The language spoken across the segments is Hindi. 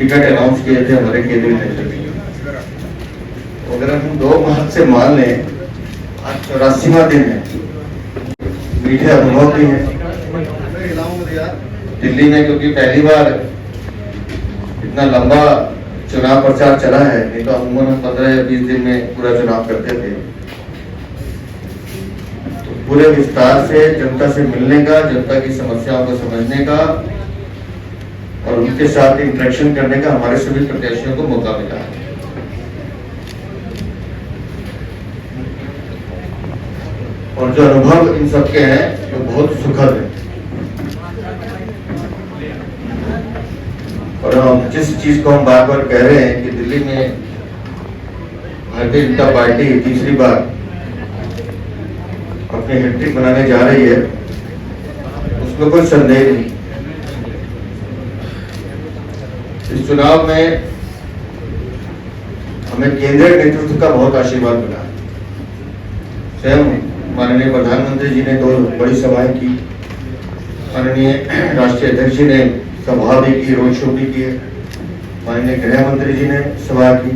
टिकट अनाउंस किए थे हमारे केंद्रीय नेतृत्व। अगर हम 2 माह से मान लें, आज 84वां दिन है, मीठे अनुभव भी है दिल्ली में, क्योंकि पहली बार इतना लंबा चुनाव प्रचार चला है। नहीं तो अमूमन 15 या 20 दिन में पूरा चुनाव करते थे। तो पूरे विस्तार से जनता से मिलने का, जनता की समस्याओं को समझने का और उनके साथ इंटरेक्शन करने का हमारे सभी प्रत्याशियों को मौका मिला है। और जो अनुभव इन सबके हैं वो बहुत सुखद है। और हम जिस चीज को हम बार बार कह रहे हैं कि दिल्ली में भारतीय जनता पार्टी तीसरी बार अपनी हैट्रिक बनाने जा रही है, उसमें कोई संदेह नहीं। इस चुनाव में हमें केंद्रीय नेतृत्व का बहुत आशीर्वाद मिला। स्वयं माननीय प्रधानमंत्री जी ने 2 बड़ी सभाएं की, माननीय राष्ट्रीय अध्यक्ष जी ने सभा भी की, रोड शो भी किए, माननीय गृह मंत्री जी ने सभा की,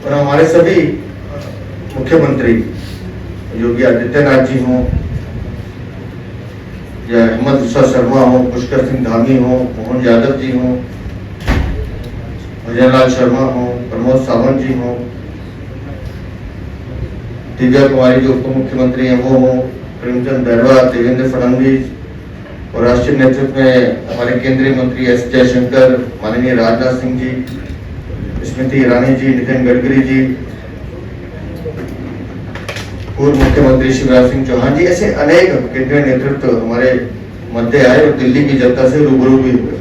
और हमारे सभी मुख्यमंत्री योगी आदित्यनाथ जी हों या हेमंत विश्वा शर्मा हो, पुष्कर सिंह धामी हो, मोहन यादव जी हों, अजय लाल शर्मा हो, प्रमोद सावंत जी हो, दिव्या कुमारी जो उप मुख्यमंत्री हैं वो हो, प्रेमचंद बैरवा, देवेंद्र फडणवीस, और राष्ट्रीय नेतृत्व में हमारे केंद्रीय मंत्री एस जयशंकर, माननीय राजनाथ सिंह जी, स्मृति ईरानी जी, नितिन गडकरी जी, पूर्व मुख्यमंत्री शिवराज सिंह चौहान जी, ऐसे अनेक केंद्रीय नेतृत्व हमारे मध्य आए और दिल्ली की जनता से रूबरू भी हुए।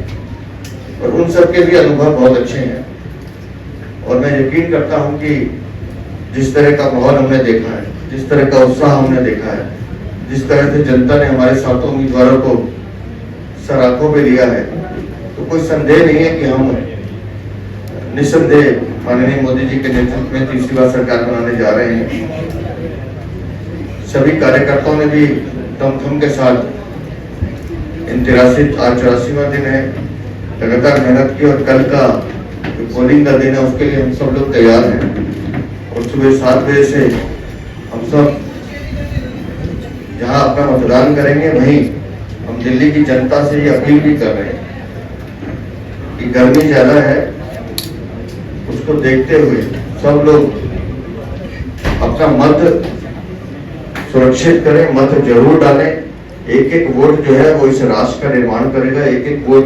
और उन सबके भी अनुभव बहुत अच्छे हैं। और मैं यकीन करता हूं कि जिस तरह का माहौल हमने देखा है, जिस तरह का उत्साह हमने देखा है, जिस तरह से जनता ने हमारे 7 उम्मीदवारों को सर आंखों पे लिया है, तो कोई संदेह नहीं है कि हम निस्संदेह माननीय मोदी जी के नेतृत्व में तीसरी बार सरकार बनाने जा रहे हैं। सभी कार्यकर्ताओं ने भी दमखम के साथ इन 84वां दिन है, लगातार मेहनत की, और कल का पोलिंग का दिन है उसके लिए हम सब लोग तैयार हैं। और सुबह 7 बजे से हम सब जहां अपना मतदान करेंगे, वहीं हम दिल्ली की जनता से ये अपील भी कर रहे हैं कि गर्मी ज्यादा है, उसको देखते हुए सब लोग अपना मत सुरक्षित करें, मत जरूर डालें। एक एक वोट जो है वो इस राष्ट्र का निर्माण करेगा, एक एक वोट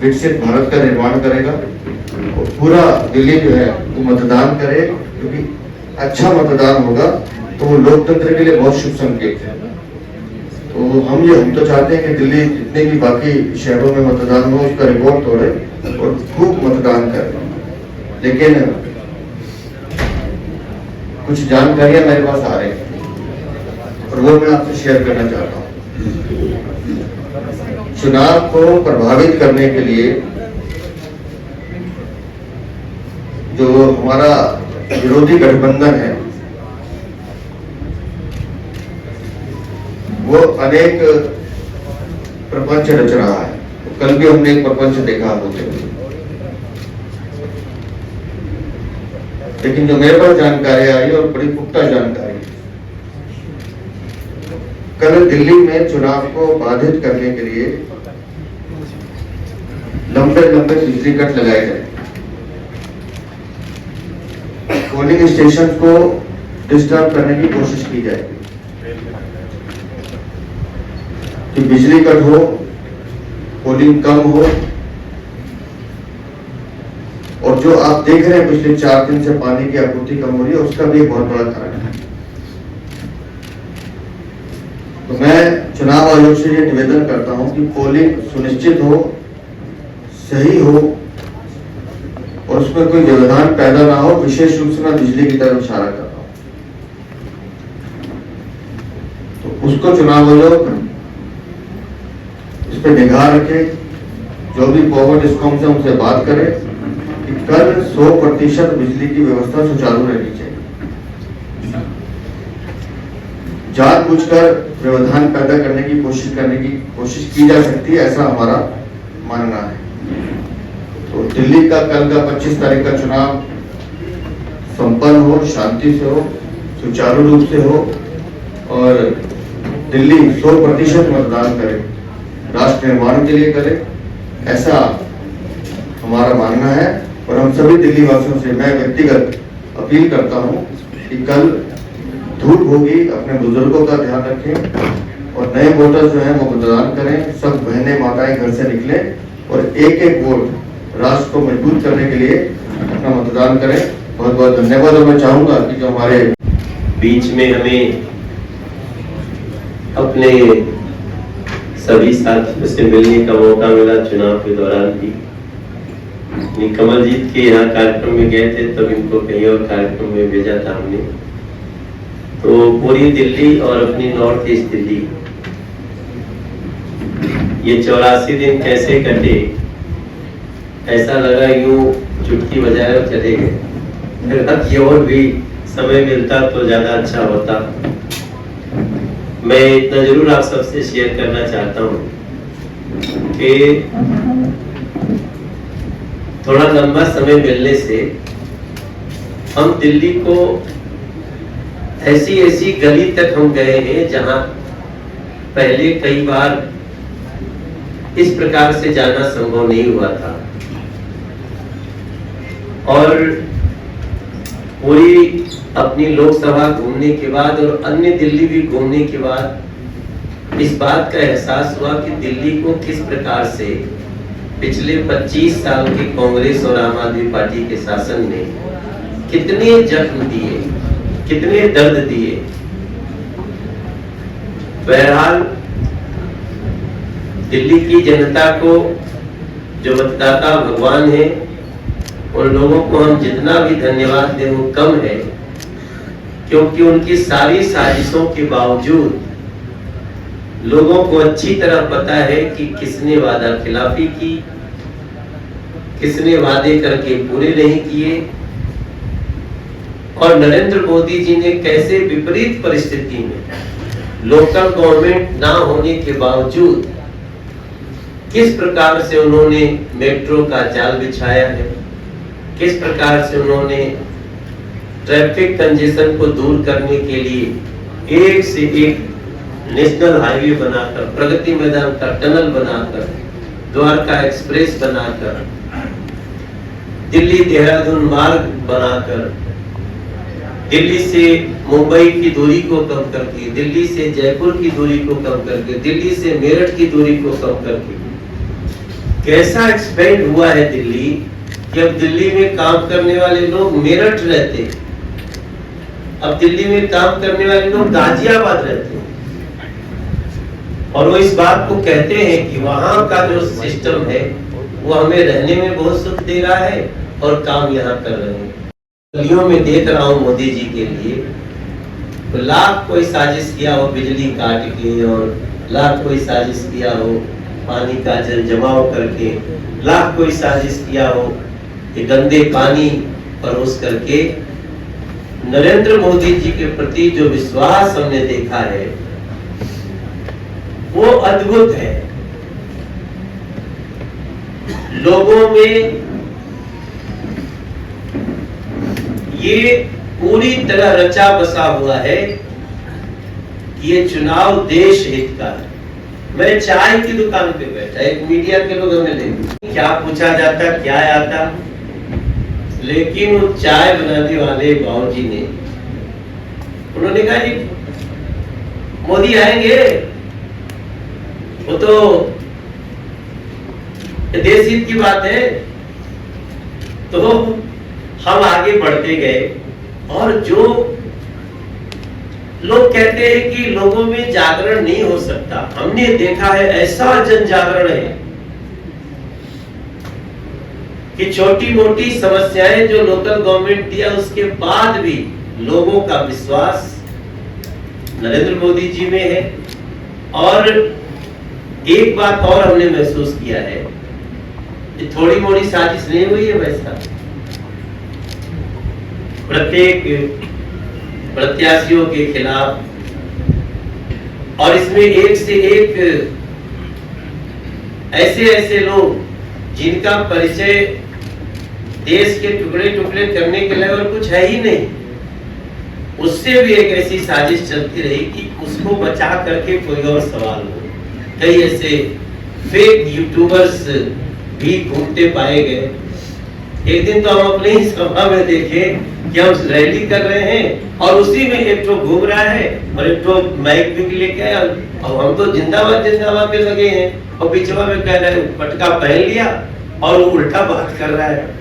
विकसित भारत का निर्माण करेगा। और पूरा दिल्ली जो है वो मतदान करे, क्योंकि अच्छा मतदान होगा तो वो लोकतंत्र के लिए बहुत शुभ संकेत है। तो हम तो चाहते हैं कि दिल्ली जितने भी बाकी शहरों में मतदान हो उसका रिकॉर्ड तोड़े और खूब मतदान करें। लेकिन कुछ जानकारियां मेरे पास आ रही हैं और वो मैं आपसे शेयर करना चाहता हूं। चुनाव को प्रभावित करने के लिए जो हमारा विरोधी गठबंधन है वो अनेक प्रपंच रच रहा है। तो कल भी हमने एक प्रपंच देखा होते हुए, लेकिन जो मेरे पास जानकारी आई और बड़ी पुख्ता जानकारी, कल दिल्ली में चुनाव को बाधित करने के लिए लंबे लंबे बिजली कट लगाए गए। पोलिंग स्टेशन को डिस्टर्ब करने की कोशिश की जाएगी कि बिजली कट हो, पोलिंग कम हो। और जो आप देख रहे हैं पिछले 4 दिन से पानी की आपूर्ति कम हो रही है, उसका भी एक बहुत बड़ा कारण है। तो मैं चुनाव आयोग से ये निवेदन करता हूं कि पोलिंग सुनिश्चित हो, सही हो और उसमें कोई व्यवधान पैदा ना हो। विशेष रूप से मैं बिजली की तरफ इशारा कर रहा हूं। तो उसको चुनाव आयोग इस पर निगाह रखे। जो भी पावर डिस्कॉम से उनसे बात करें कि कल 100% बिजली की व्यवस्था सुचारू रहनी चाहिए। जानबूझकर व्यवधान पैदा करने की कोशिश की जा सकती है, ऐसा हमारा मानना है। तो दिल्ली का कल का 25 तारीख का चुनाव संपन्न हो, शांति से हो, सुचारू रूप से हो और दिल्ली 100% मतदान करे, राष्ट्र निर्माण के लिए करे, ऐसा हमारा मानना है। और हम सभी दिल्ली वासियों से मैं व्यक्तिगत अपील करता हूं कि कल धूप होगी, अपने बुजुर्गों का ध्यान रखें और नए वोटर जो हैं वो मतदान करें। सब बहनें माताएं घर से निकलें और एक एक वोट राष्ट्र को मजबूत करने के लिए अपना मतदान करें। बहुत बहुत धन्यवाद। और मैं चाहूंगा कि जो हमारे बीच में हमें अपने सभी साथियों से मिलने का मौका मिला चुनाव के दौरान भी। कमलजीत के यहाँ कार्यक्रम में गए थे, तब इनको कहीं और कार्यक्रम में भेजा था हमने। तो पूरी दिल्ली और अपनी नॉर्थ ईस्ट दिल्ली, ये 84 दिन कैसे कटे, ऐसा लगा यूं चुटकी बजाए और चले गए। अब ये और भी समय मिलता तो ज्यादा अच्छा होता। मैं इतना जरूर आप सबसे शेयर करना चाहता हूं कि थोड़ा लंबा समय मिलने से हम दिल्ली को ऐसी ऐसी गली तक हम गए हैं जहां पहले कई बार इस प्रकार से जाना संभव नहीं हुआ था। और पूरी अपनी लोकसभा घूमने के बाद और अन्य दिल्ली भी घूमने के बाद इस बात का एहसास हुआ कि दिल्ली को किस प्रकार से पिछले 25 साल के कांग्रेस और आम आदमी पार्टी के शासन ने कितने जख्म दिए, कितने दर्द दिए। बहरहाल दिल्ली की जनता को, जो मतदाता भगवान है, उन लोगों को हम जितना भी धन्यवाद दें वो कम है, क्योंकि उनकी सारी साजिशों के बावजूद लोगों को अच्छी तरह पता है कि किसने वादा खिलाफी की, किसने वादे करके पूरे नहीं किए और नरेंद्र मोदी जी ने कैसे विपरीत परिस्थिति में लोकल गवर्नमेंट ना होने के बावजूद किस प्रकार से उन्होंने मेट्रो का जाल बिछाया है, किस प्रकार से उन्होंने ट्रैफिक कंजेशन को दूर करने के लिए एक से एक नेशनल हाईवे बनाकर, प्रगति मैदान का टनल बनाकर, द्वारका एक्सप्रेस बनाकर, दिल्ली देहरादून मार्ग बनाकर, दिल्ली से मुंबई की दूरी को कम करके, दिल्ली से जयपुर की दूरी को कम करके, दिल्ली से मेरठ की दूरी को कम करके कैसा एक्सपेंड हुआ है दिल्ली कि अब दिल्ली में काम करने वाले लोग मेरठ रहते, अब दिल्ली में काम करने वाले लोग गाजियाबाद रहते हैं और वो इस बात को कहते हैं कि वहां का जो सिस्टम है वो हमें रहने में बहुत सुख दे रहा है और काम यहाँ कर रहे हैं। गलियों में देख रहा हूँ मोदी जी के लिए तो लाख कोई साजिश किया हो बिजली काट के, और लाख कोई साजिश किया हो पानी का जल जमाव करके, लाख कोई साजिश किया हो कि गंदे पानी परोस करके। नरेंद्र मोदी जी के प्रति जो विश्वास हमने देखा है वो अद्भुत है। लोगों में ये पूरी तरह रचा बसा हुआ है कि ये चुनाव देश हित का है। मैं चाय की दुकान पे बैठा, एक मीडिया के लोग हमें लेंगे, क्या पूछा जाता क्या आता, लेकिन वो चाय बनाने वाले बाबूजी ने, उन्होंने कहा जी मोदी आएंगे, वो तो देश हित की बात है। तो हम आगे बढ़ते गए और जो लोग कहते हैं कि लोगों में जागरण नहीं हो सकता, हमने देखा है ऐसा जन जागरण है कि छोटी मोटी समस्याएं जो लोकल गवर्नमेंट दिया उसके बाद भी लोगों का विश्वास नरेंद्र मोदी जी में है। और एक बात और हमने महसूस किया है कि थोड़ी मोड़ी साजिश नहीं हुई है, वैसा प्रत्येक प्रत्याशियों के खिलाफ, और इसमें एक से एक ऐसे ऐसे लोग जिनका परिचय देश के टुकड़े टुकड़े करने के लिए और कुछ है ही नहीं। उससे भी एक ऐसी साजिश चलती रही कि उसको बचा करके कोई और सवाल हो। कई ऐसे फेक यूट्यूबर्स भी घूमते पाए गए। एक दिन तो हम अपने ही सभा में देखे कि हम रैली कर रहे हैं और उसी में एक तो घूम रहा है और एक तो माइक भी लेके आया और हम तो जिंदाबाद जिंदाबाद पे लगे हैं और बीचवा में कह रहे पटका पहन लिया और वो उल्टा बात कर रहा है।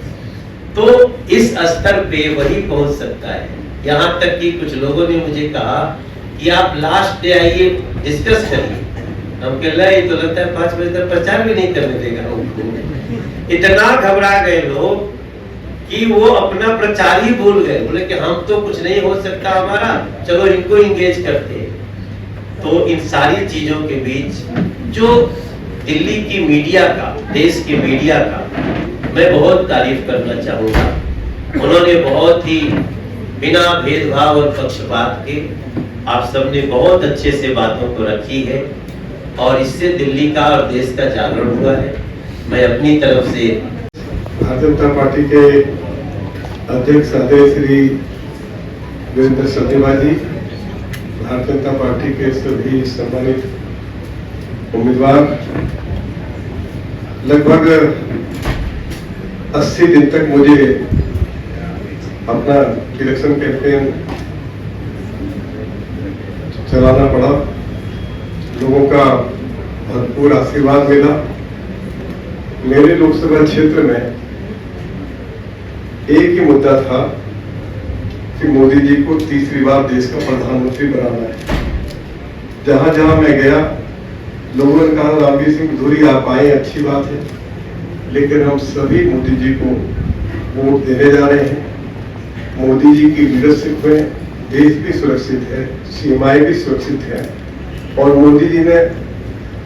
तो इस स्तर पे वही पहुंच सकता है। यहाँ तक कि कुछ लोगों ने मुझे कहा कि आप लास्ट डे आइए डिस्कस करिए। हम कह रहे हैं तो लगता है 5 बजे तक प्रचार भी नहीं करने देगा हमको। इतना घबरा गए लोग कि वो अपना प्रचार ही भूल गए। बोले कि हम तो कुछ नहीं हो सकता हमारा, चलो इनको इंगेज करते हैं। तो इन सारी चीजों के बीच जो दिल्ली की मीडिया का, देश की मीडिया का मैं बहुत तारीफ करना चाहूंगा। उन्होंने बहुत ही बिना भेदभाव और पक्षपात के आप सबने बहुत अच्छे से बातों को रखी है और इससे दिल्ली का और देश का जागरण हुआ है। मैं अपनी तरफ से भारतीय जनता पार्टी के अध्यक्ष आदरणीय श्री वीरेंद्र सत्यवाल जी, भारतीय जनता पार्टी के सभी सम्मानित उम्मीदवार, लगभग 80 दिन तक मुझे अपना इलेक्शन कैंपेन चलाना पड़ा। लोगों का भरपूर आशीर्वाद मिला। मेरे लोकसभा क्षेत्र में एक ही मुद्दा था कि मोदी जी को तीसरी बार देश का प्रधानमंत्री बनाना है। जहां जहां मैं गया लोगों ने कहा रामवीर सिंह धूरी आप आए, अच्छी बात है, लेकिन हम सभी मोदी जी को वोट देने जा रहे हैं। मोदी जी की लीडरशिप में देश भी सुरक्षित है, सीमाएं भी सुरक्षित है और मोदी जी ने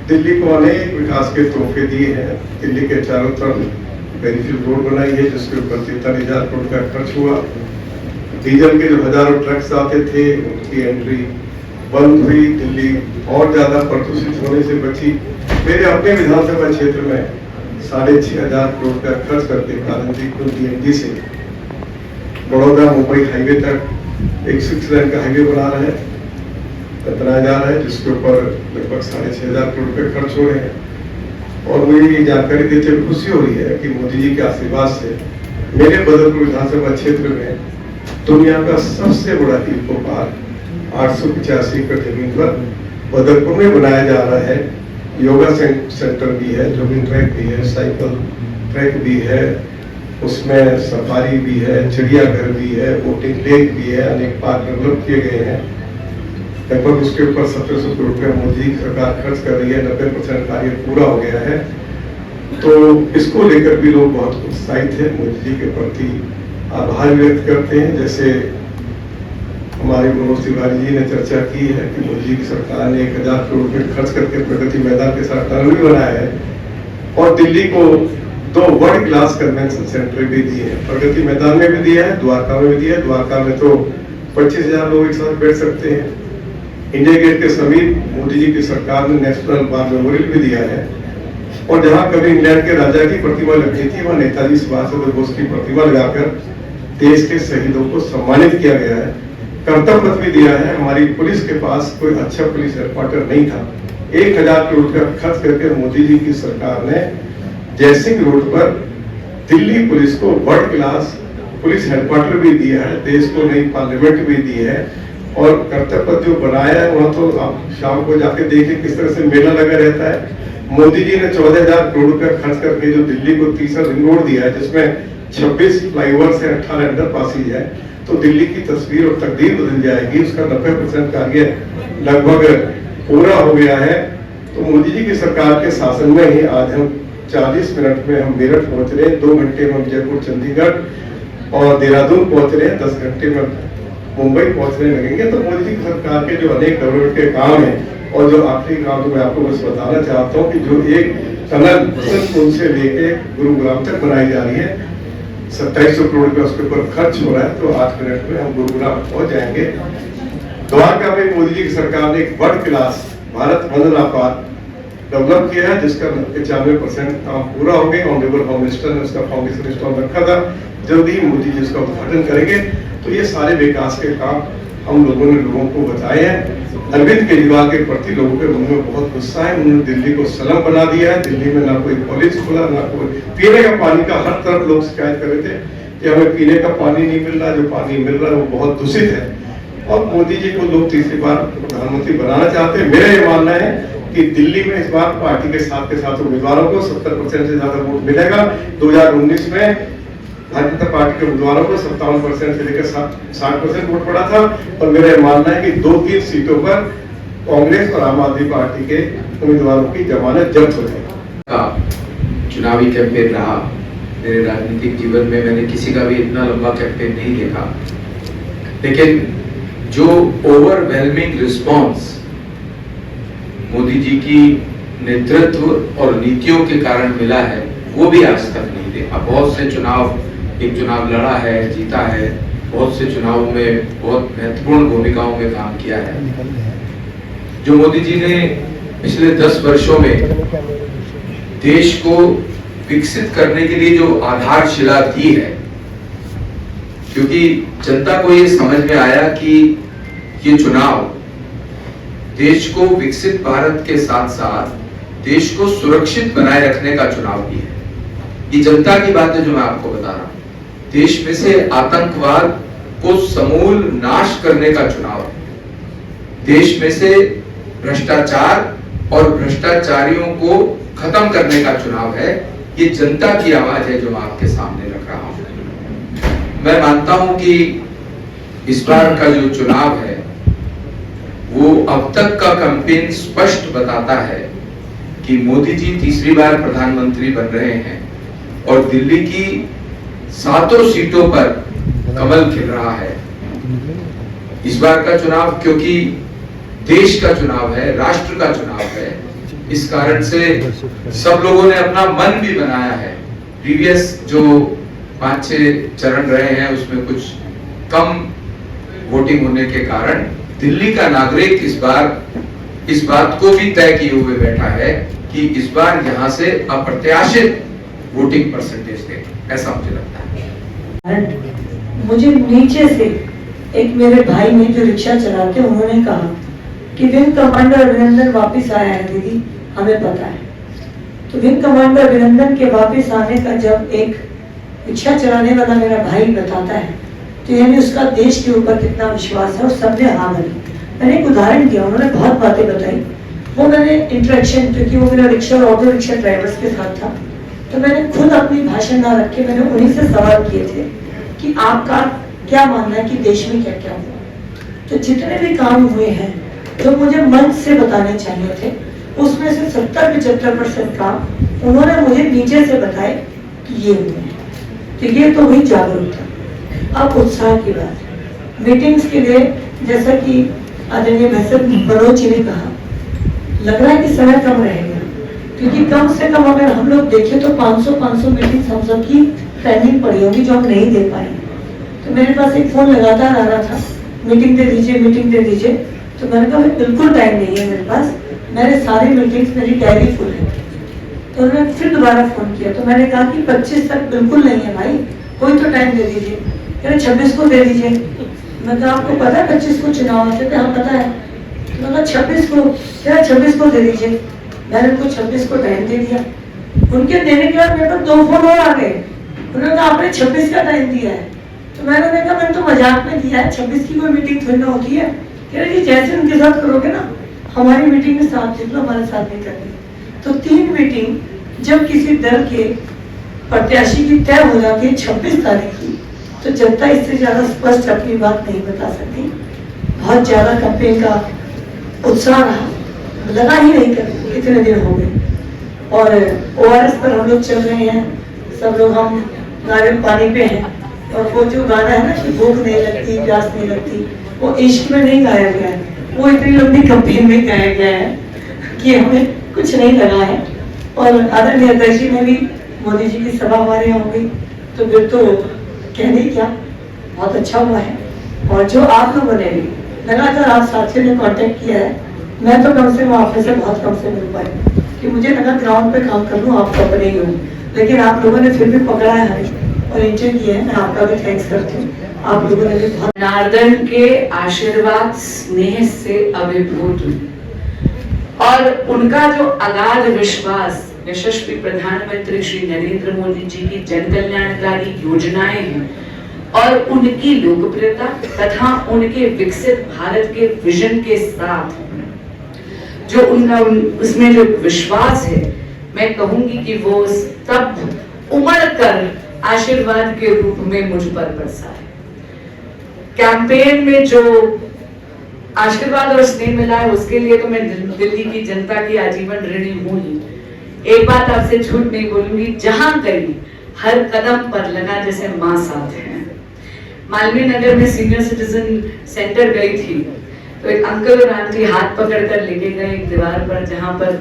दिल्ली को अनेक विकास के तोहफे दिए हैं। दिल्ली के चारों तरफ बेनिफिट रोड बनाई है जिसके ऊपर 43,000 करोड़ का खर्च हुआ। डीजल के जो हजारों ट्रक्स आते थे उनकी एंट्री बंद हुई। दिल्ली और ज्यादा प्रदूषित होने से बची। मेरे अपने विधानसभा क्षेत्र में 6,500 करोड़ का खर्च करके कालंदी DND से बड़ौदा मुंबई हाईवे तक एक 6 लेन का हाईवे बनाया जा रहा है जिसके ऊपर लगभग 6,500 करोड़ रुपए खर्च हो रहे हैं। और मुझे ये जानकारी देते हुए खुशी हो रही है कि मोदी जी के आशीर्वाद से मेरे बदरपुर विधानसभा क्षेत्र में दुनिया का सबसे बड़ा इको पार्क 885 एकड़ जमीन पर बदरपुर में बनाया जा रहा है। योगा सेंटर भी है, जॉगिंग ट्रैक भी है, साइकिल ट्रैक भी है, उसमें सफारी भी है, चिड़ियाघर भी है, बोटिंग लेक भी है, अनेक पार्क डेवलप किए गए हैं। लगभग उसके ऊपर 1700 करोड़ रुपये मोदी की सरकार खर्च कर रही है। 90% कार्य पूरा हो गया है। तो इसको लेकर भी लोग बहुत उत्साहित है, मोदी जी के प्रति आभार व्यक्त करते हैं। जैसे हमारे मनोज तिवारी जी ने चर्चा की है कि मोदी जी की सरकार ने 1,000 करोड़ रुपये खर्च करके प्रगति मैदान के साथ टनल भी बनाया है और दिल्ली को 2 वर्ल्ड क्लास कन्वेंशन सेंटर भी दिए हैं। प्रगति मैदान में भी दिया है, द्वारका में भी दिया है। द्वारका में तो 25,000 लोग एक साथ बैठ सकते हैं। इंडिया गेट के समीप मोदी जी की सरकार ने नेशनल वार मेमोरियल भी दिया है और जहां कभी इंग्लैंड के राजा की प्रतिमा लगनी थी वहां नेताजी सुभाष चंद्र बोस की प्रतिमा लगाकर देश के शहीदों को सम्मानित किया गया है। कर्तव्य पथ भी दिया है। हमारी पुलिस के पास कोई अच्छा पुलिस हेडक्वार्टर नहीं था। 1,000 करोड़ का खर्च करके मोदी जी की सरकार ने जयसिंह रोड पर दिल्ली पुलिस को वर्ल्ड क्लास पुलिस हेडक्वार्टर भी दिया है। देश को नई पार्लियामेंट भी दी है और कर्तव्य पथ जो बनाया है वहां तो आप शाम को जाके देखिए किस तरह से मेला लगा रहता है। मोदी जी ने 14,000 करोड़ रुपया खर्च करके जो दिल्ली को तीसरा रिंग रोड दिया है जिसमें 26 फ्लाईओवर से 18 अंडरपासेज है, तो दिल्ली की तस्वीर और तकदीर बदल जाएगी। उसका 90% कार्य लगभग पूरा हो गया है। तो मोदी जी की सरकार के शासन में ही आज हम 40 मिनट में हम मेरठ पहुंच रहे हैं, 2 घंटे में हम जयपुर चंडीगढ़ और देहरादून पहुंच रहे हैं, 10 घंटे में मुंबई पहुंचने लगेंगे। तो मोदी जी की सरकार के जो अनेक डेवलपमेंट के काम है और जो आखिरी काम तो मैं आपको बस बताना चाहता हूँ कि जो एक टनल पुल से लेके गुरुग्राम तक बनाई जा रही है, 2700 करोड़ रुपया उसके ऊपर खर्च हो रहा है। तो 8 मिनट में हम गुरुग्राम पहुंच जाएंगे। द्वारका में मोदी जी की सरकार ने एक वर्ल्ड क्लास भारत वंदना पार्क डेवलप किया है, जिसका 95% काम पूरा हो गया। ऑनरेबल होम मिनिस्टर ने उसका फाउंडेशन स्टोन रखा था, जल्दी ही मोदी जी उसका उद्घाटन करेंगे। तो ये सारे विकास के काम हम लोगों ने लोगों को बताए हैं। अरविंद केजरीवाल के प्रति लोगों के मन में बहुत गुस्सा है। उन्होंने दिल्ली को सलम बना दिया है। दिल्ली में ना कोई कॉलेज खुला, ना कोई पीने का पानी का हर तरफ लोग शिकायत कर रहे थे कि हमें पीने का पानी नहीं मिल रहा, जो पानी मिल रहा है वो बहुत दूषित है। और मोदी जी को लोग तीसरी बार प्रधानमंत्री बनाना चाहते हैं। मेरा ये मानना है कि दिल्ली में इस बार पार्टी के साथ उम्मीदवारों को 70% से ज्यादा वोट मिलेगा। 2019 में भारतीय जनता पार्टी के उम्मीदवारों को 57% से लेकर 60% वोट पड़ा था। और मेरा ये मानना है कि 2-3 सीटों पर कांग्रेस और आम आदमी पार्टी के उम्मीदवारों की जमानत जब्त हो जाएगी। चुनावी कैंपेन रहा मेरे राजनीतिक जीवन में, मैंने किसी का भी इतना लंबा कैंपेन नहीं देखा। लेकिन जो ओवरवेलमिंग रिस्पॉन्स मोदी जी की नेतृत्व और नीतियों के कारण मिला है, वो भी आज तक नहीं देखा। बहुत से चुनाव, एक चुनाव लड़ा है, जीता है, बहुत से चुनावों में बहुत महत्वपूर्ण भूमिकाओं में काम किया है। जो मोदी जी ने पिछले 10 वर्षों में देश को विकसित करने के लिए जो आधारशिला दी है, क्योंकि जनता को ये समझ में आया कि ये चुनाव देश को विकसित भारत के साथ साथ देश को सुरक्षित बनाए रखने का चुनाव भी है। ये जनता की बात है जो मैं आपको बता रहा हूं। देश में से आतंकवाद को समूल नाश करने का चुनाव है। देश में से भ्रष्टाचार और भ्रष्टाचारियों को खत्म करने का चुनाव है। ये जनता की आवाज है जो मैं आपके सामने रख रहा हूं। मैं मानता हूं कि इस बार का जो चुनाव है वो अब तक का कैंपेन स्पष्ट बताता है कि मोदी जी तीसरी बार प्रधानमंत्री बन रहे हैं और दिल्ली की 7 सीटों पर कमल खिल रहा है। इस बार का चुनाव क्योंकि देश का चुनाव है, राष्ट्र का चुनाव है, इस कारण से सब लोगों ने अपना मन भी बनाया है। प्रीवियस जो 5-6 चरण रहे हैं उसमें कुछ कम वोटिंग होने के कारण दिल्ली का नागरिक इस बार इस बात को भी तय किए हुए बैठा है कि इस बार यहां से अप्रत्याशित वोटिंग परसेंटेज देगा, ऐसा मुझे लगता है। मुझे नीचे से एक मेरे भाई ने जो रिक्शा चलाते, उन्होंने कहा कि विंग कमांडर अभिनंदन वापस आया है दीदी, हमें पता है। तो विंग कमांडर अभिनंदन के वापस आने का जब एक रिक्शा चलाने वाला मेरा भाई बताता है तो यानी उसका देश के ऊपर कितना विश्वास है। और सबने हाँ भरी। मैंने एक उदाहरण दिया, उन्होंने बहुत बातें बताई। वो मैंने इंटरेक्शन, क्योंकि वो मेरा रिक्शा और ऑटो रिक्शा ड्राइवर्स के साथ था, तो मैंने खुद अपनी भाषण ना रख के मैंने उन्हीं से सवाल किए थे कि आपका क्या मानना है कि देश में क्या क्या हुआ। तो जितने भी काम हुए हैं जो मुझे मंच से बताने चाहिए थे, उसमें से 70-75% काम उन्होंने मुझे नीचे से बताए कि ये हुए हैं। तो ये तो हुई जागरूकता। अब उत्साह की बात, मीटिंग्स के लिए जैसा कि आदरणीय मनोज जी ने कहा, लग रहा है कि समय कम रहेगा, क्योंकि कम से कम अगर हम लोग देखें तो 500 मीटिंग्स हम सब की पेंडिंग पड़ी होगी जो हम नहीं दे पाए। तो मेरे पास एक फोन लगातार आ रहा था, मीटिंग दे दीजिए, मीटिंग दे दीजिए। तो मैंने कहा बिल्कुल टाइम नहीं है मेरे पास, मेरे सारी मीटिंग्स, मेरी डायरी फुल है। तो उन्होंने फिर दोबारा फोन किया, तो मैंने कहा कि 25 तक बिल्कुल नहीं है भाई, कोई तो टाइम दे दीजिए। 26 को दे दीजिए। मैं कहा आपको पता है 25 को चुनाव आते थे? हाँ पता है। तो मैं 26 को, क्या 26 को दे दीजिए। मैंने उनको 26 को टाइम दे दिया। उनके देने के बाद मेरे पास 2 फोन और आ गए। उन्होंने कहा आपने 26 का टाइम दिया है। तो मैंने कहा मैंने तो मजाक में दिया है, 26 की कोई मीटिंग थोड़ी ना होती है। कह रहे जी जैसे उनके साथ करोगे ना, हमारी मीटिंग में साथ दे दो, हमारे साथ नहीं करनी। तो 3 मीटिंग जब किसी दल के प्रत्याशी की तय हो जाती है 26 तारीख की, तो जनता इससे ज्यादा स्पष्ट अपनी बात नहीं बता सकती। बहुत ज्यादा कैंपेन का उत्साह रहा, लगा ही नहीं कर इतने दिन हो गए। और ORS पर हम लोग चल रहे हैं, सब लोग हम गाने पानी पे हैं। और वो जो गाना है ना कि भूख नहीं लगती, प्यास नहीं लगती, वो इश्क में नहीं गाया गया है, वो इतनी लंबी कैंपेन में गाया गया है कि हमें कुछ नहीं लगा है। और आदरणीय अध्यक्ष जी ने भी मोदी जी की सभा हमारे यहाँ हो गई, तो फिर तो कहने क्या, बहुत अच्छा हुआ है। और जो आप लोगों ने भी लगातार आप साथियों ने कांटेक्ट किया है, मैं तो कम से कम आपसे बहुत कम से मिल पाई, कि मुझे लगा ग्राउंड पे काम कर लूँ, आप तो अपने ही हो, लेकिन आप लोगों ने फिर भी पकड़ा है हमें और एंजॉय किया है। मैं आपका भी थैंक्स करती हूँ, आप लोगों ने भी बहुत। जनार्दन के आशीर्वाद स्नेह से अभिभूत हुई और उनका जो अगाध विश्वास यशस्वी प्रधानमंत्री श्री नरेंद्र मोदी जी की जन कल्याणकारी योजनाएं हैं और उनकी लोकप्रियता तथा उनके विकसित भारत के विजन के साथ जो उनका उसमें जो विश्वास है, मैं कहूंगी कि वो तब उमड़ कर आशीर्वाद के रूप में मुझ पर बरसा है। कैंपेन में जो आशीर्वाद और स्नेह मिला है उसके लिए तो मैं दिल्ली की जनता की आजीवन ऋणी हूं ही। एक बात आपसे झूठ नहीं बोलूंगी, जहां गई हर कदम पर लगा जैसे मां साथ है। मालवीय नगर में सीनियर सिटीजन सेंटर गई थी तो एक अंकल और आंटी हाथ पकड़कर लेके गए एक दीवार पर जहां पर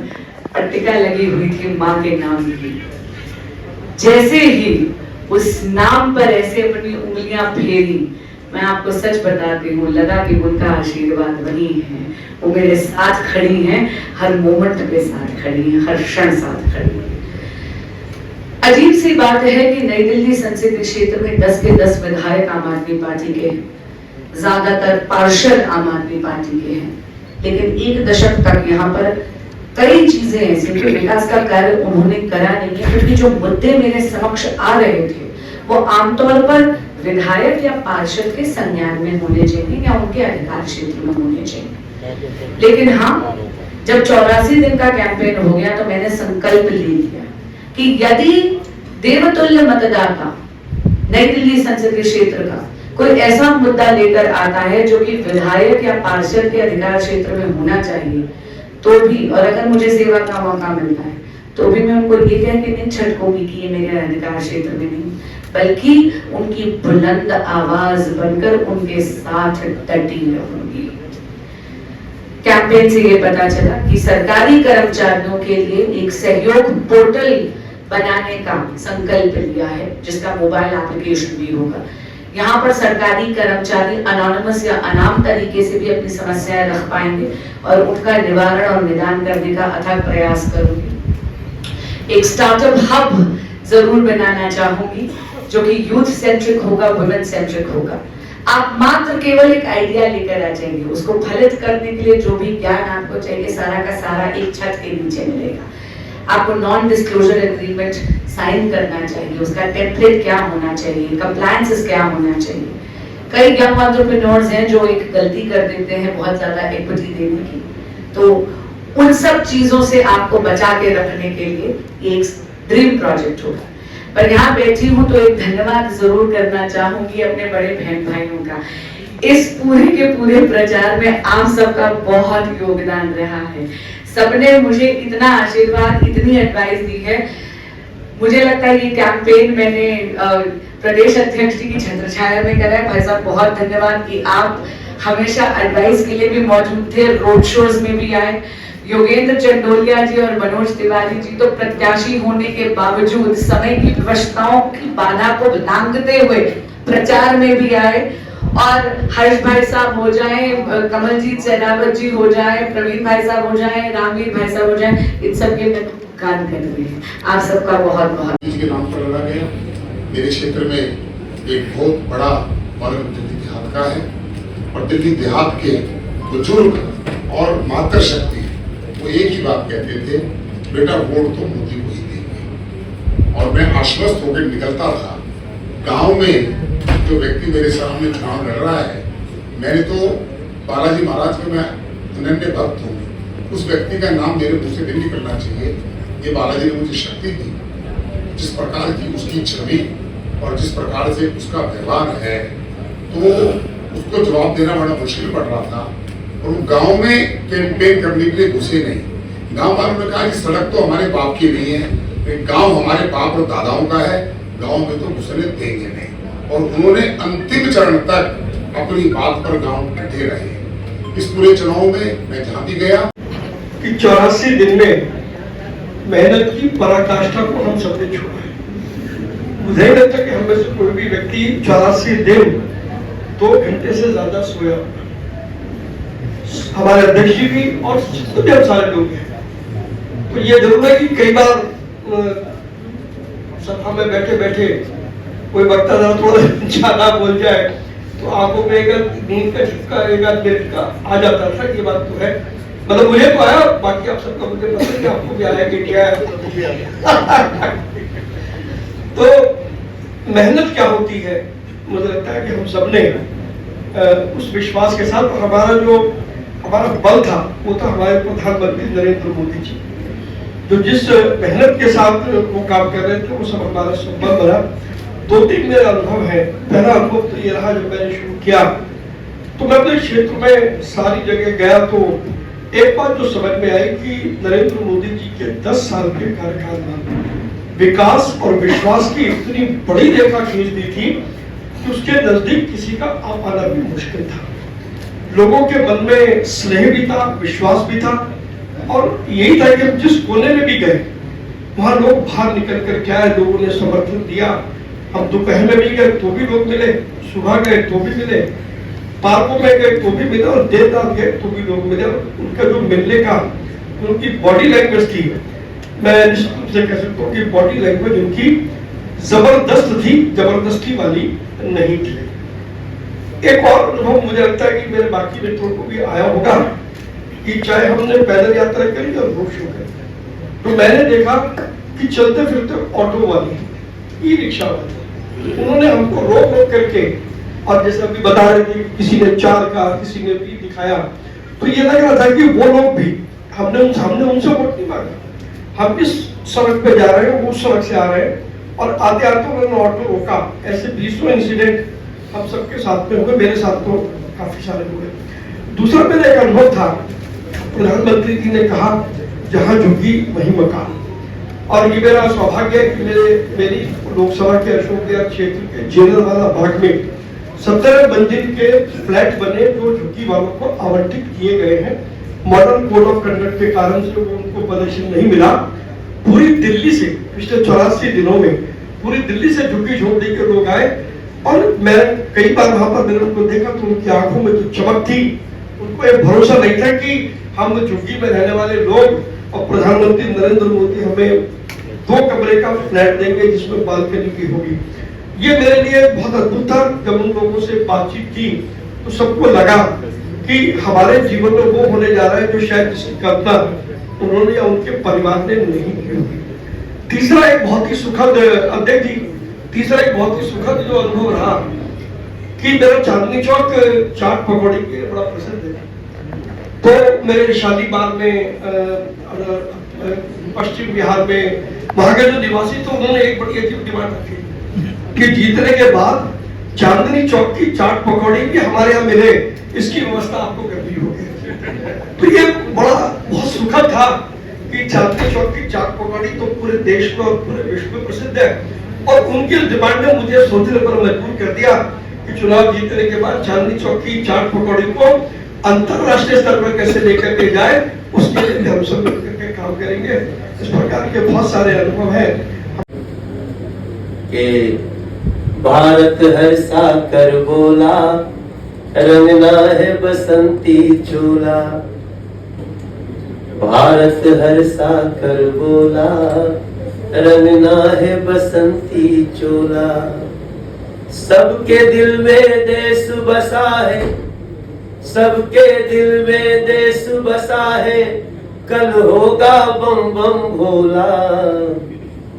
पट्टिका लगी हुई थी मां के नाम की। जैसे ही उस नाम पर ऐसे अपनी उंगलियां फेरी, मैं आपको सच बताती हूँ, लगा कि उनका आशीर्वाद वही है, वो मेरे साथ खड़ी हैं, हर मोमेंट पे साथ खड़ी हैं, हर क्षण साथ खड़ी हैं। अजीब सी बात है कि नई दिल्ली संसदीय क्षेत्र में 10 के 10 विधायक आम आदमी पार्टी के, ज्यादातर पार्षद आम आदमी पार्टी के हैं, लेकिन एक दशक तक यहाँ पर कई चीजें ऐसी कि विकास का कार्य उन्होंने करा नहीं है, क्योंकि जो मुद्दे मेरे समक्ष आ रहे थे वो आमतौर पर विधायक या पार्षद के संज्ञान में होने चाहिए या उनके अधिकार क्षेत्र में होने चाहिए। लेकिन हाँ, जब 84 दिन का कैंपेन हो गया तो मैंने संकल्प ले लिया कि यदि देवतुल्य मतदाता नई दिल्ली संसदीय क्षेत्र का कोई ऐसा मुद्दा लेकर आता है जो कि विधायक या पार्षद के अधिकार क्षेत्र में होना चाहिए, तो भी, और अगर मुझे सेवा का मौका मिलता है तो भी मैं उनको ये कह के नहीं छटकूंगी कि ये मेरे अधिकार क्षेत्र में नहीं, बल्कि उनकी बुलंद आवाज बनकर उनके साथ डटी रहूंगी। कैंपेन से ये पता चला कि सरकारी कर्मचारियों के लिए एक सहयोग पोर्टल बनाने का संकल्प लिया है, जिसका मोबाइल एप्लीकेशन भी होगा। यहाँ पर सरकारी कर्मचारी अनोनिमस या अनाम तरीके से भी अपनी समस्याएं रख पाएंगे और उनका निवारण और निदान करने का अथक प्रयास करूंगी। एक स्टार्टअप हब जरूर बनाना चाहूंगी जो कि यूथ सेंट्रिक होगा, वुमेन सेंट्रिक होगा। आप मात्र केवल एक आइडिया लेकर आ जाएंगे, उसको फलित करने के लिए जो भी ज्ञान आपको चाहिए सारा का सारा एक छत के नीचे मिलेगा। आपको नॉन डिस्क्लोजर एग्रीमेंट साइन करना चाहिए, उसका टेम्पलेट क्या होना चाहिए, कंप्लायंसेस क्या होना चाहिए। कई यंग एंटरप्रेन्योर्स हैं जो एक गलती कर देते हैं बहुत ज्यादा इक्विटी देने की, तो उन सब चीजों से आपको बचा के रखने के लिए एक ड्रीम प्रोजेक्ट होगा। पर यहाँ बैठी हूँ तो एक धन्यवाद जरूर करना चाहूंगी अपने बड़े बहन भाइयों का। इस पूरे के पूरे प्रचार में आप सबका बहुत योगदान रहा है। सबने मुझे इतना आशीर्वाद, इतनी एडवाइस दी है। मुझे लगता है ये कैंपेन मैंने प्रदेश अध्यक्ष जी की छत्र छाया में करा है। भाई साहब बहुत धन्यवाद कि आप हमेशा एडवाइस के लिए भी मौजूद थे, रोड शोज में भी आए। योगेंद्र चंडोलिया जी और मनोज तिवारी जी तो प्रत्याशी होने के बावजूद समय की विवशताओं की बाधा को लांघते हुए प्रचार में भी आए। और हर्ष भाई साहब हो जाए, कमलजीत सहरावत जी हो जाए, प्रवीण भाई साहब हो जाए, रामवीर भाई साहब हो जाए, इन सब के मैं गान कर रही हूँ। आप सबका बहुत बहुत के नाम पर लड़ा गया। मेरे क्षेत्र में एक बहुत बड़ा वर्ग दिल्ली देहात का है और दिल्ली देहात के बुजुर्ग और मातृशक्ति वो एक ही बात कहते थे, बेटा वोट तो मोदी को ही देंगे। और मैं आश्वस्त होकर निकलता था। गांव में जो व्यक्ति मेरे सामने चुनाव लड़ रहा है, मैंने तो बालाजी महाराज के मैं अनन्य भक्त हूँ, उस व्यक्ति का नाम मेरे मुंह से नहीं निकलना चाहिए। ये बालाजी ने मुझे शक्ति दी, जिस प्रकार की उसकी छवि और जिस प्रकार से उसका व्यवहार है, तो उसको जवाब देना बड़ा मुश्किल पड़ रहा था। और वो गांव में कैंपेन करने के लिए घुसे नहीं। गांव वालों ने कहा कि सड़क तो हमारे बाप की नहीं है, गांव हमारे बाप और दादाओं का है, गांव में तो घुसने देंगे नहीं। और उन्होंने अंतिम चरण तक अपनी बात पर गांव डटे रहे। इस पूरे चुनाव में मैं जहां भी गया कि 84 दिन में मेहनत की पराकाष्ठा को हम सबने छुआ है। मुझे नहीं लगता कि हम में से कोई भी व्यक्ति 84 दिन 2 घंटे से ज्यादा सोया। हमारे अध्यक्ष जी भी और कुछ हम सारे लोग हैं तो ये जरूर है कि कई बार सभा में बैठे बैठे कोई वक्ता जरा थोड़ा ज्यादा बोल जाए तो आंखों में एक नींद का झटका एक मिनट का आ जाता था। ये बात तो है, मतलब मुझे तो आया, बाकी आप सबका मुझे पता है कि आपको भी आया कि क्या है। तो मेहनत क्या होती है, मुझे लगता है कि हम सबने उस विश्वास के साथ हमारा बल था वो था हमारे प्रधानमंत्री नरेंद्र मोदी जी, जो जिस मेहनत के साथ वो काम कर रहे थे वो सब हमारा संबल बना। 2-3 मेरे अनुभव है। पहला अनुभव तो ये रहा, जब मैंने शुरू किया तो मैं अपने क्षेत्र में सारी जगह गया तो एक बात जो समझ में आई कि नरेंद्र मोदी जी के 10 साल के कार्यकाल में विकास और विश्वास की इतनी बड़ी रेखा खींच दी थी कि उसके नजदीक किसी का आ पाना भी मुश्किल था। लोगों के मन में स्नेह भी था, विश्वास भी था, और यही था कि जिस कोने में भी गए वहां लोग बाहर निकल कर क्या है, लोगों ने समर्थन दिया। हम दोपहर में भी गए तो भी लोग मिले, सुबह गए तो भी मिले, पार्कों में गए तो भी मिले, और देर रात गए तो भी लोग मिले। उनका जो मिलने का उनकी बॉडी लैंग्वेज थी, मैं निश्चित रूप से कह सकता हूँ कि बॉडी लैंग्वेज उनकी जबरदस्त थी, जबरदस्ती वाली नहीं थी। एक और अनुभव मुझे लगता है कि मेरे बाकी मित्रों को भी आया होगा कि चाहे हमने पैदल यात्रा करी और रोड शो करी, तो मैंने देखा कि चलते फिरते ऑटो वाले, ई रिक्शा वाले, उन्होंने हमको रोक रोक करके, और जैसे अभी बता रहे थे किसी ने 4 का, किसी ने भी दिखाया, तो ये लग रहा था कि वो लोग भी हमने उनसे वोट नहीं मांगा, हम इस सड़क पे जा रहे हैं, वो सड़क से आ रहे हैं, और आते आते उन्होंने ऑटो रोका। ऐसे 20 इंसिडेंट हम सबके साथ में हुए, मेरे साथ तो काफी सारे हुए। दूसरा मेरा एक अनुभव था, प्रधानमंत्री जी ने कहा जहां झुकी वहीं मकान, और ये मेरा सौभाग्य है कि मेरी लोकसभा के अशोक विहार क्षेत्र के जेलरवाला बाग में 17 मंजिल के फ्लैट बने जो झुग्गी वालों को आवंटित किए गए हैं। मॉडर्न कोड ऑफ कंडक्ट के कारण से वो उनको पॉजिशन नहीं मिला। पूरी दिल्ली से पिछले 84 दिनों में पूरी दिल्ली से झुग्गी झोपड़ी के लोग आए, और मैं कई बार वहां पर मैंने उनको देखा तो उनकी आंखों में जो चमक थी, उनको एक भरोसा नहीं था कि हम झुग्गी में रहने वाले लोग और प्रधानमंत्री नरेंद्र मोदी हमें 2 कमरे का फ्लैट देंगे जिसमें बालकनी भी होगी। ये मेरे लिए बहुत अद्भुत था। जब उन लोगों से बातचीत की तो सबको लगा कि हमारे जीवन में वो होने जा रहा है जो शायद जिसकी कल्पना उन्होंने या उनके परिवार ने नहीं की होगी। तीसरा एक बहुत ही सुखद जो अनुभव रहा कि मेरा चांदनी चौक चाट पकौड़ी के बड़ा प्रसिद्ध है। तो मेरे शालीमार में पश्चिम बिहार में वहां के जो निवासी थे उन्होंने एक बड़ी अजीब डिमांड रखी कि जीतने के बाद चांदनी चौक की चाट पकौड़ी भी हमारे यहाँ मिले, इसकी व्यवस्था आपको करनी होगी। तो ये बहुत सुखद था कि चांदनी चौक की चाट पकौड़ी तो पूरे देश में और पूरे विश्व में प्रसिद्ध है, और उनकी डिमांड ने मुझे सोचने पर मजबूर कर दिया कि चुनाव जीतने के बाद चांदनी चौक की चाट पकौड़ी को अंतरराष्ट्रीय स्तर पर कैसे लेकर के जाए, उसके लिए हम सब मिलकर के काम करेंगे। इस प्रकार के बहुत सारे अनुभव हैं कि भारत हर्षा कर बोला, रंगना है बसंती चोला। भारत हर्षा कर बोला, रंगना है बसंती चोला। सबके दिल में देश बसा है, सबके दिल में देश बसा है, कल होगा बम बम भोला।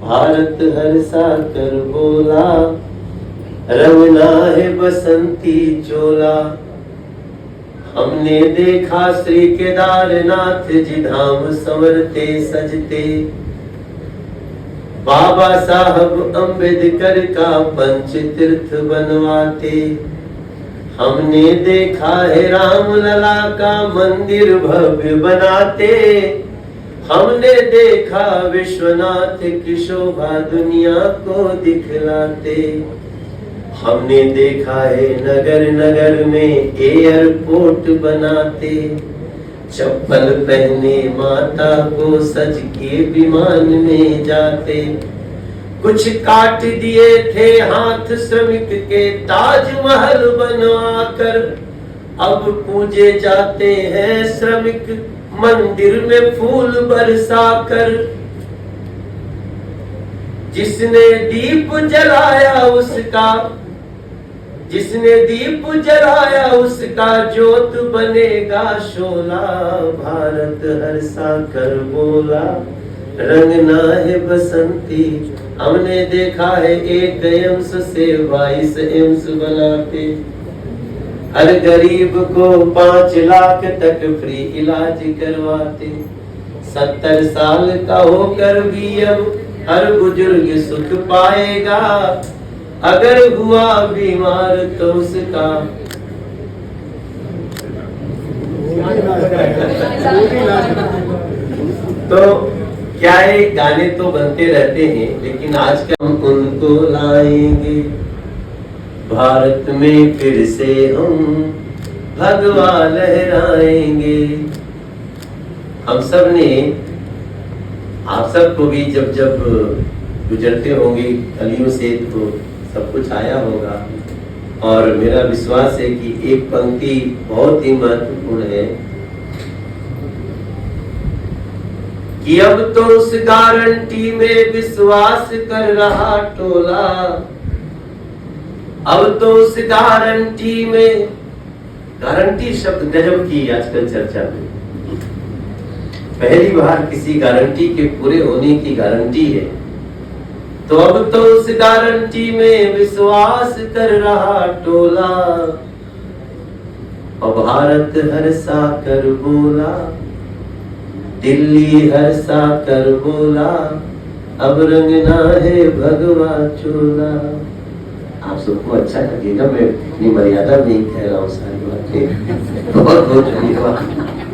भारत हर्षा कर बोला, रंगना है बसंती चोला। हमने देखा श्री केदारनाथ जी धाम संवरते सजते, बाबा साहब अम्बेडकर का पंच तीर्थ बनवाते। हमने देखा है राम लला का मंदिर भव्य बनाते। हमने देखा विश्वनाथ की शोभा दुनिया को दिखलाते। हमने देखा है नगर नगर में एयरपोर्ट बनाते। चप्पल पहने माता को सज के विमान में जाते। कुछ काट दिए थे हाथ श्रमिक के ताजमहल बनवा कर, अब पूजे जाते हैं श्रमिक मंदिर में फूल बरसा कर जिसने दीप जलाया उसका, जिसने दीप जलाया उसका ज्योत बनेगा शोला। भारत हर्षा कर बोला रंगना है बसंती। हमने देखा है 1 एम्स से 22 एम्स बनाते, हर गरीब को 5 लाख तक फ्री इलाज करवाते। 70 साल का होकर भी अब हर बुजुर्ग सुख पाएगा, अगर हुआ बीमार तो उसका तो क्या है, गाने तो बनते रहते हैं, लेकिन आज का हम उनको लाएंगे भारत में, फिर से हम भगवा लहराएंगे। हम सब ने, आप सबको भी जब जब गुजरते होंगे गलियों से तो सब कुछ आया होगा, और मेरा विश्वास है कि एक पंक्ति बहुत ही महत्वपूर्ण है कि अब तो उस गारंटी में विश्वास कर रहा टोला। अब तो उस गारंटी में, गारंटी शब्द गजब की आजकल चर्चा में, पहली बार किसी गारंटी के पूरे होने की गारंटी है। तो अब तो उस गारंटी में विश्वास कर रहा टोला, और भारत हर्षा कर बोला, दिल्ली हर्षा कर बोला, अब रंगना है भगवा चोला। आप सबको अच्छा लगेगा, मैं अपनी मर्यादा में ही कह रहा हूँ सारी बातें। बहुत बहुत धन्यवाद।